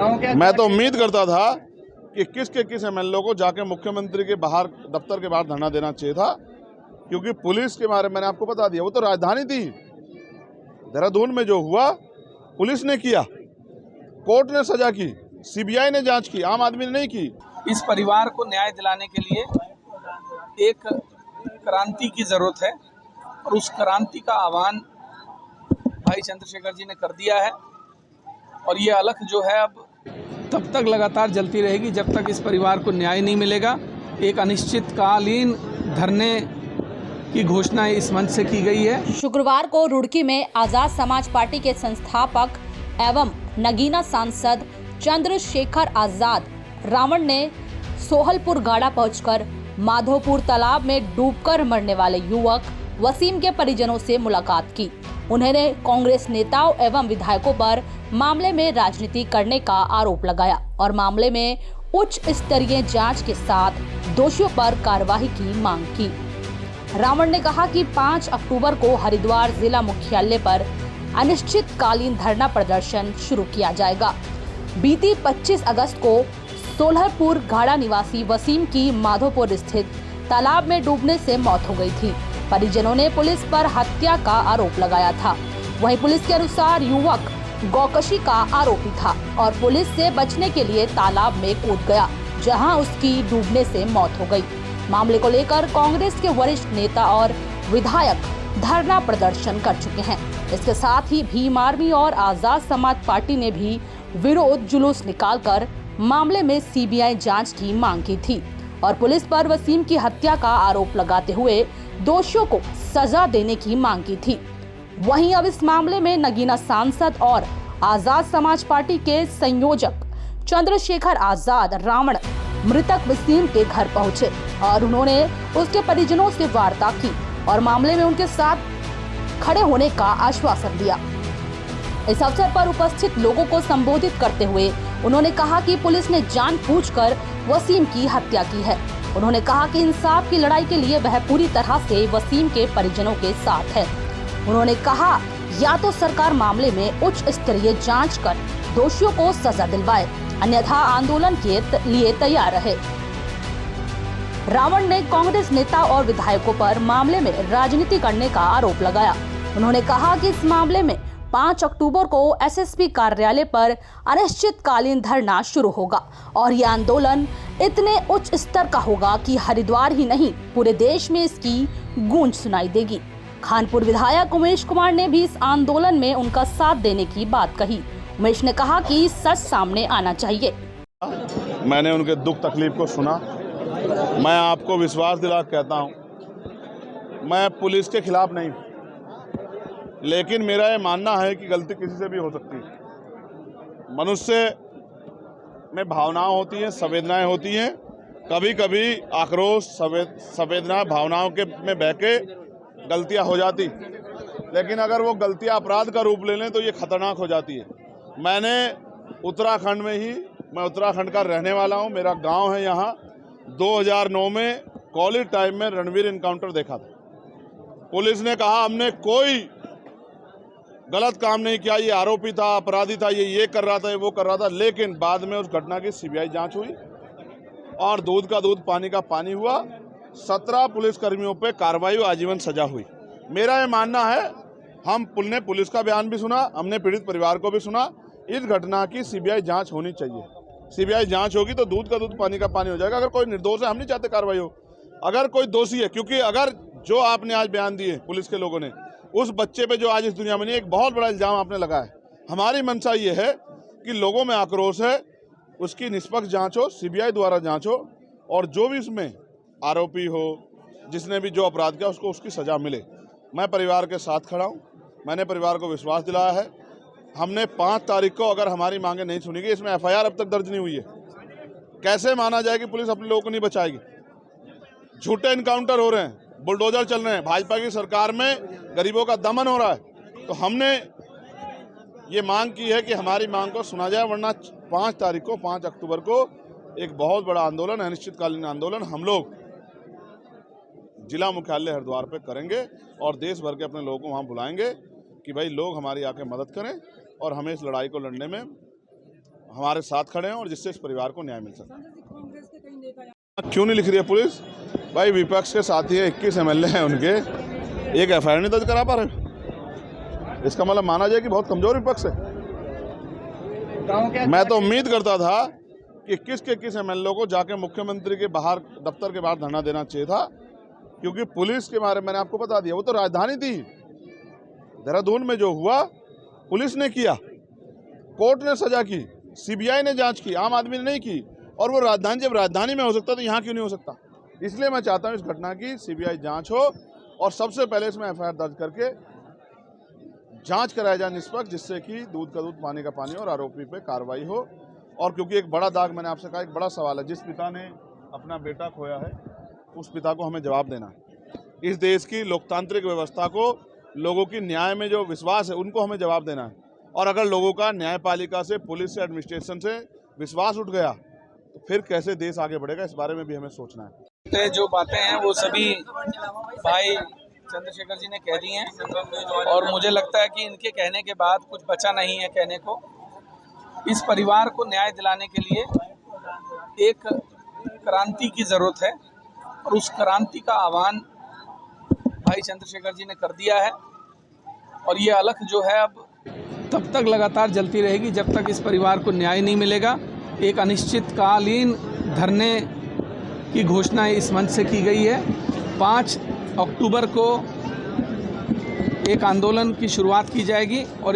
मैं तो उम्मीद करता था कि किस एमएलए को जाके मुख्यमंत्री के बाहर, दफ्तर के बाहर धरना देना चाहिए था, क्योंकि पुलिस के बारे में मैंने आपको बता दिया, वो तो राजधानी थी। देहरादून में जो हुआ पुलिस ने किया, कोर्ट ने सजा की, सीबीआई ने जांच की, आम आदमी ने नहीं की। इस परिवार को न्याय दिलाने के लिए एक क्रांति की जरूरत है और उस क्रांति का आह्वान भाई चंद्रशेखर जी ने कर दिया है। और ये अलख जो है अब तब तक लगातार जलती रहेगी जब तक इस परिवार को न्याय नहीं मिलेगा। एक अनिश्चितकालीन धरने की घोषणा इस मंच से की गई है। शुक्रवार को रुड़की में आजाद समाज पार्टी के संस्थापक एवं नगीना सांसद चंद्रशेखर आजाद रावण ने सोहलपुर गाड़ा पहुंचकर माधोपुर तालाब में डूबकर मरने वाले युवक वसीम के परिजनों से मुलाकात की। उन्होंने कांग्रेस नेताओं एवं विधायकों पर मामले में राजनीति करने का आरोप लगाया और मामले में उच्च स्तरीय जांच के साथ दोषियों पर कार्रवाई की मांग की। रावण ने कहा कि 5 अक्टूबर को हरिद्वार जिला मुख्यालय पर अनिश्चितकालीन धरना प्रदर्शन शुरू किया जाएगा। बीती 25 अगस्त को सोलहपुर घाड़ा निवासी वसीम की माधोपुर स्थित तालाब में डूबने से मौत हो गई थी। परिजनों ने पुलिस पर हत्या का आरोप लगाया था। वहीं पुलिस के अनुसार युवक गौकशी का आरोपी था और पुलिस से बचने के लिए तालाब में कूद गया, जहां उसकी डूबने से मौत हो गई। मामले को लेकर कांग्रेस के वरिष्ठ नेता और विधायक धरना प्रदर्शन कर चुके हैं। इसके साथ ही भीम आर्मी और आजाद समाज पार्टी ने भी विरोध जुलूस निकालकर मामले में सीबीआई जांच की मांग की थी और पुलिस पर वसीम की हत्या का आरोप लगाते हुए दोषियों को सजा देने की मांग की थी। वहीं अब इस मामले में नगीना सांसद और आजाद समाज पार्टी के संयोजक चंद्रशेखर आजाद रावण मृतक वसीम के घर पहुंचे और उन्होंने उसके परिजनों से वार्ता की और मामले में उनके साथ खड़े होने का आश्वासन दिया। इस अवसर पर उपस्थित लोगों को संबोधित करते हुए उन्होंने कहा कि पुलिस ने जानबूझकर वसीम की हत्या की है। उन्होंने कहा कि इंसाफ की लड़ाई के लिए वह पूरी तरह से वसीम के परिजनों के साथ है। उन्होंने कहा या तो सरकार मामले में उच्च स्तरीय जांच कर दोषियों को सजा दिलवाए, अन्यथा आंदोलन के लिए तैयार रहे। रावण ने कांग्रेस नेता और विधायकों पर मामले में राजनीति करने का आरोप लगाया। उन्होंने कहा कि इस मामले में 5 अक्टूबर को एसएसपी कार्यालय पर अनिश्चितकालीन धरना शुरू होगा और यह आंदोलन इतने उच्च स्तर का होगा कि हरिद्वार ही नहीं पूरे देश में इसकी गूंज सुनाई देगी। खानपुर विधायक उमेश कुमार ने भी इस आंदोलन में उनका साथ देने की बात कही। उमेश ने कहा कि सच सामने आना चाहिए। मैंने उनके दुख तकलीफ को सुना। मैं आपको विश्वास दिला कहता हूँ, मैं पुलिस के खिलाफ नहीं, लेकिन मेरा ये मानना है कि गलती किसी से भी हो सकती है। मनुष्य में भावनाएं होती हैं, संवेदनाएं होती हैं। कभी कभी आक्रोश, संवेदना, भावनाओं के में बह के गलतियां हो जाती, लेकिन अगर वो गलतियां अपराध का रूप ले लें तो ये खतरनाक हो जाती है। मैंने उत्तराखंड में ही, मैं उत्तराखंड का रहने वाला हूँ, मेरा गाँव है यहाँ। 2009 में कॉलेज टाइम में रणवीर इनकाउंटर देखा था। पुलिस ने कहा हमने कोई गलत काम नहीं किया, ये आरोपी था, अपराधी था, ये कर रहा था, ये वो कर रहा था। लेकिन बाद में उस घटना की सीबीआई जांच हुई और दूध का दूध, पानी का पानी हुआ। 17 पुलिसकर्मियों पे कार्रवाई हुई, आजीवन सजा हुई। मेरा ये मानना है, हमने पुलिस का बयान भी सुना, हमने पीड़ित परिवार को भी सुना। इस घटना की सीबीआई जांच होनी चाहिए। सीबीआई जांच होगी तो दूध का दूध, पानी का पानी हो जाएगा। अगर कोई निर्दोष है, हम नहीं चाहते कार्रवाई हो। अगर कोई दोषी है, क्योंकि अगर जो आपने आज बयान दिए पुलिस के लोगों ने, उस बच्चे पे जो आज इस दुनिया में नहीं, एक बहुत बड़ा इल्जाम आपने लगाया है। हमारी मंशा ये है कि लोगों में आक्रोश है, उसकी निष्पक्ष जांच हो, सीबीआई द्वारा जांच हो और जो भी इसमें आरोपी हो, जिसने भी जो अपराध किया, उसको उसकी सजा मिले। मैं परिवार के साथ खड़ा हूँ। मैंने परिवार को विश्वास दिलाया है। हमने 5 तारीख को अगर हमारी मांगे नहीं सुनी गई, इसमें एफआईआर अब तक दर्ज नहीं हुई है, कैसे माना जाए कि पुलिस अपने लोगों को नहीं बचाएगी? झूठे इनकाउंटर हो रहे हैं, बुलडोजर चल रहे हैं, भाजपा की सरकार में गरीबों का दमन हो रहा है। तो हमने ये मांग की है कि हमारी मांग को सुना जाए, वरना 5 तारीख को, 5 अक्टूबर को एक बहुत बड़ा आंदोलन, अनिश्चितकालीन आंदोलन हम लोग जिला मुख्यालय हरिद्वार पे करेंगे और देश भर के अपने लोगों को वहाँ बुलाएंगे कि भाई लोग हमारी आके मदद करें और हमें इस लड़ाई को लड़ने में हमारे साथ खड़े हैं और जिससे इस परिवार को न्याय मिल सके। क्यों नहीं लिख रही है पुलिस? भाई विपक्ष के साथी है, 21 MLA हैं उनके, एक FIR नहीं दर्ज करा पा रहे। इसका मतलब माना जाए कि बहुत कमजोर विपक्ष है। मैं तो उम्मीद करता था कि 21 के 21 MLA को जाके मुख्यमंत्री के बाहर, दफ्तर के बाहर धरना देना चाहिए था, क्योंकि पुलिस के बारे में मैंने आपको बता दिया, वो तो राजधानी थी। देहरादून में जो हुआ पुलिस ने किया, कोर्ट ने सजा की, CBI ने जांच की, आम आदमी ने नहीं की। और वो राजधानी, जब राजधानी में हो सकता तो यहाँ क्यों नहीं हो सकता? इसलिए मैं चाहता हूँ इस घटना की CBI जांच हो और सबसे पहले इसमें FIR दर्ज करके जांच कराया जाए निष्पक्ष, जिससे कि दूध का दूध पानी का पानी और आरोपी पे कार्रवाई हो। और क्योंकि एक बड़ा दाग, मैंने आपसे कहा, एक बड़ा सवाल है, जिस पिता ने अपना बेटा खोया है उस पिता को हमें जवाब देना है। इस देश की लोकतांत्रिक व्यवस्था को, लोगों की न्याय में जो विश्वास है उनको हमें जवाब देना है। और अगर लोगों का न्यायपालिका से, पुलिस से, एडमिनिस्ट्रेशन से विश्वास उठ गया तो फिर कैसे देश आगे बढ़ेगा, इस बारे में भी हमें सोचना है। जो बातें हैं वो सभी भाई चंद्रशेखर जी ने कह दी हैं और मुझे लगता है कि इनके कहने के बाद कुछ बचा नहीं है कहने को। इस परिवार को न्याय दिलाने के लिए एक क्रांति की ज़रूरत है और उस क्रांति का आह्वान भाई चंद्रशेखर जी ने कर दिया है। और ये अलख जो है अब तब तक लगातार जलती रहेगी जब तक इस परिवार को न्याय नहीं मिलेगा। एक अनिश्चितकालीन धरने की घोषणा इस मंच से की गई है। 5 अक्टूबर को एक आंदोलन की शुरुआत की जाएगी और